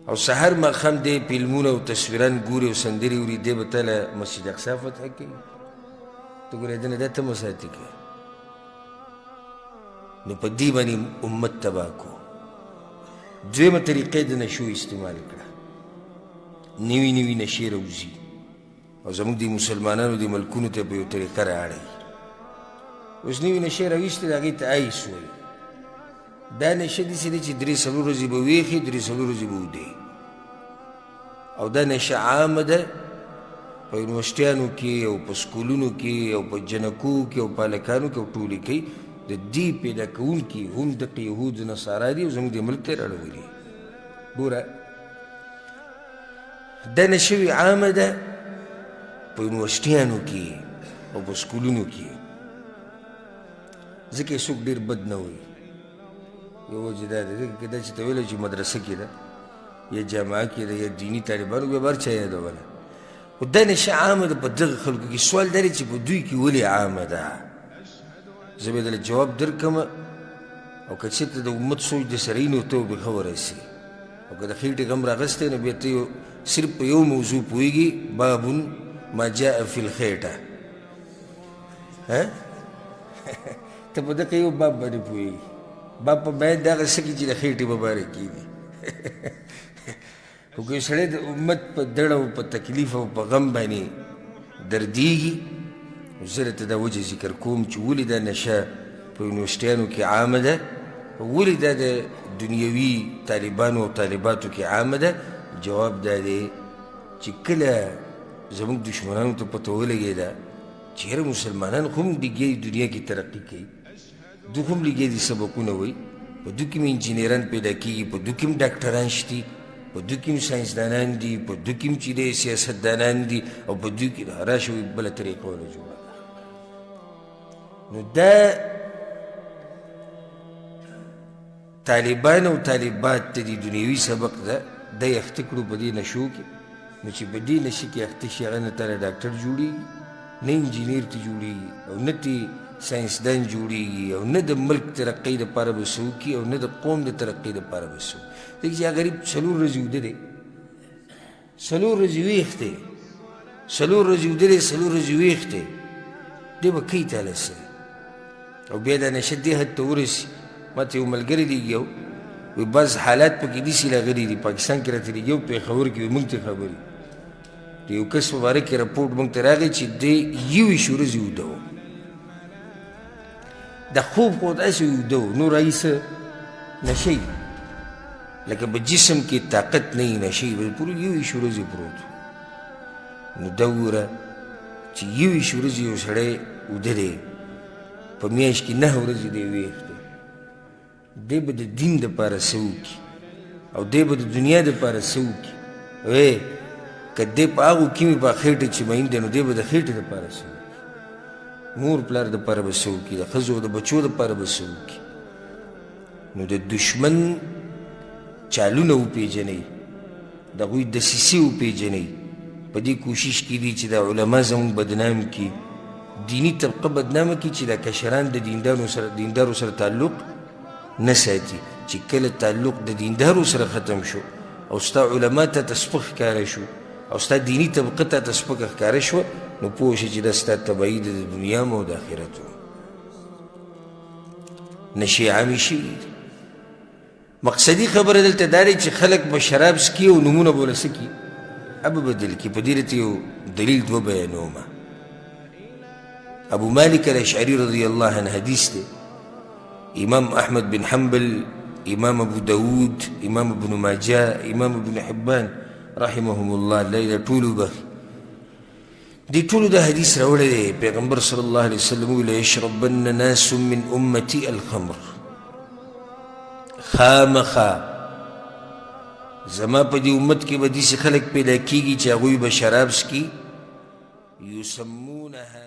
او سحر ماښام دی فلمونه او تصویران ګوري او سندرې اوري، دی به تله مسجد اقصی فتح کوي. ته ګورې دنه دا ته مساتي کوي. نو په دې باندې امت تباه کو. دویمه طریقې د نشو استعمال کړه. نوي نوي نشې راوځي او زموږ د مسلمانانو د ملکونو ته په یو طریقه رااړوي. اوس نوي نشې راویستې د هغې ته آیس وایي. دا نشه داسې دی چې 3-4 ورځې به ویښې 3-4 ورځې به ودې. او دا نشه عامه ده په یونیورسټیانو کې او په سکولونو کې او په جنکو کې او په هلکانو کې او ټولې کوي. د دې پیدا کوونکي هم دغه یهود نصارا دي او زموږ د ملک ته یې راړولي. ګوره دا نشوي عامه ده په یونیورسټیانو کې او په سکولونو کې، ځکه یې څوک ډېر بد نه وایي. یو وجه دا ده ځکه که دا چې ته ویلی چې مدرسه کې ده یا جامعه کې ده یا دیني طالبانو بیا به هر چا یادوله. خو دا نشه عامه ده په دغه خلکو کې. سوال دا دی چې په دوی کې ولې عامه ده؟ زه به دله جواب درکړم او که چېرته د امت سوچ د سره وي نو ته به ښه ورسي. او که د خېټې غم راغستی نو بیا ته صرف په یو موضوع پوهېږي، بابون ما جاء فی الخېټه. ته په دغه یو باب باندې پوهېږي. باب په باید دغه څه کي چې د خېټې په باره کېږي. خو که یو سړی د امت په دړه او په تکلیف او په غم باندې دردېږي، زه درته دا وجه ذکر کوم چې ولې دا نشه په یونیورسټیانو کې عامه ده، ولې دا د دنیوي طالبانو او طالباتو کې عامه ده. جواب دا دی چې کله زموږ دشمنانو ته پته ولګېده چې یاره مسلمانان خو هم دنیا کې ترقي کوي، دوی هم لږې دي سبقونه وایي، په دوی کې هم انجینران پیدا کېږي، په دوی کې هم ډاکټران شتي، په دوی کې هم ساینسدانان دي، په دوی کې هم چې دی سیاستدانان دي، او په دوی کې راشه وایي بله طریقه ونه جوړه. نو دا طالبان او طالبات ته د دنیوي سبق ده، دا یې اخته کړو په دې نشو کې. نو چې په دې نشي کې اخته شي هغه نه تاله ډاکټر جوړېږي، نه انجینیر ته جوړېږي، او نه ته ساینسدان جوړېږي، او نه د ملک ترقۍ دپاره به څه وکړي، او نه د قوم د ترقۍ دپاره به څه وکړي. ځکه چې هغه غریب 4 ورځې وده دی، 4 ورځې ویښ دی، 4 ورځې وده دی، 4 ورځې ویښ دی، دی به کوي تاله څه. او بیا دا نشه دې حد ته ورسي. ما ته یو ملګری لېږي وایي بعض حالات پکې داسې راغلي دي پاکستان کې راته لېږي او پېښور کې وایي موږ ته خبرې د یو کس په باره کې رپورټ موږ ته راغی چې دی 21 ورځې وده و. د خوب خو داسې وده و، نور هغې څه نشه وي لکه په جسم کې طاقت نه وي، نشه وي، پورې 21 ورځې پروت و. نو دا وګوره چې 21 ورځې یو سړی وده دی، په میاشت کې 9 ورځې دی ویښ دی. دی به د دین دپاره څه وکړي او دی به د دنیا دپاره څه وکړي. که دی په هغو کې مې په خېټه چې مین دی نو دی به د خېټې دپاره څه وکړي، مور پلار دپاره به څه وکړي، د ښځو او د بچو دپاره به څه وکړي. نو د دشمن چالونه وپېژنئ، د هغوی دسیسې وپېژنئ، په دې کوشش کې دي چې د علما زموږ بدنام کړي، دینی طبقه بدنامه کړي، چې دا کشران د دیندارو سره تعلق نه ساتي. چې کله تعلق د دیندارو سره ختم شو او ستا علما ته سپک ښکاره شو او ستا دینی طبقه ته سپکه ښکاره شوه، نو پوه شي چې دا ستا تباهي د دنیا او د آخرت و. نشې عامې شوي دي. مقصدي خبره دلته دا دی چې خلک به شراب څکي او نومونه به ورله څه کي، به بدل کړي. په دې راته یو دلیل 2 بیانومه. ابو مالک الاشعري رضی الله عنه حدیث دی، امام احمد بن حنبل، امام ابو داود، امام ابن ماجه، امام ابن حبان رحمهم الله، الله دا ټولو بخي. دې ټولو دا حدیث راوړی دی. پیغمبر صلی الله علیه وسلم ویل یشربن ناس من امتی الخمر، خامخا زما په دې امت کې به داسې خلک پیدا کېږي چې هغوی به شراب څکي، یسمونها